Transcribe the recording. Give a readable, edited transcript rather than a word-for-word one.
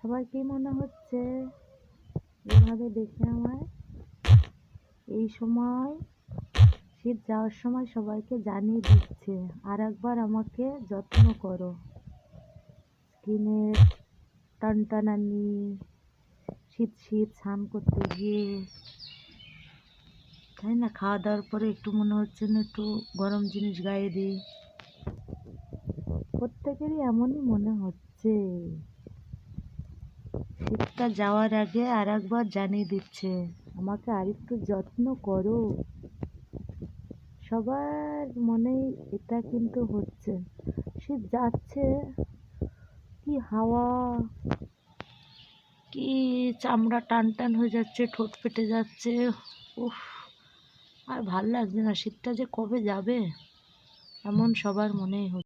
সবার কি মনে হচ্ছে এভাবে দেখে আমায়? এই সময় শীত যাওয়ার সময় সবাইকে জানিয়ে দিচ্ছে আর একবার আমাকে যত্ন করো। স্কিনের টানটানানি, শীত শীত স্নান করতে গিয়ে, তাই না? খাওয়া দাওয়ার পরে একটু মনে হচ্ছে না একটু গরম জিনিস গায়ে দিই। প্রত্যেকেরই এমনই মনে হচ্ছে। শীতটা যাওয়ার আগে আর একবার জানিয়ে দিচ্ছে আমাকে আরেকটু যত্ন করো। সবার মনেই এটা কিন্তু হচ্ছে। শীত যাচ্ছে, কি হাওয়া, কি চামড়া টান টান হয়ে যাচ্ছে, ঠোঁট ফেটে যাচ্ছে। উফ, আর ভাল লাগছে না। শীতটা যে কবে যাবে এমন সবার মনেই হচ্ছে।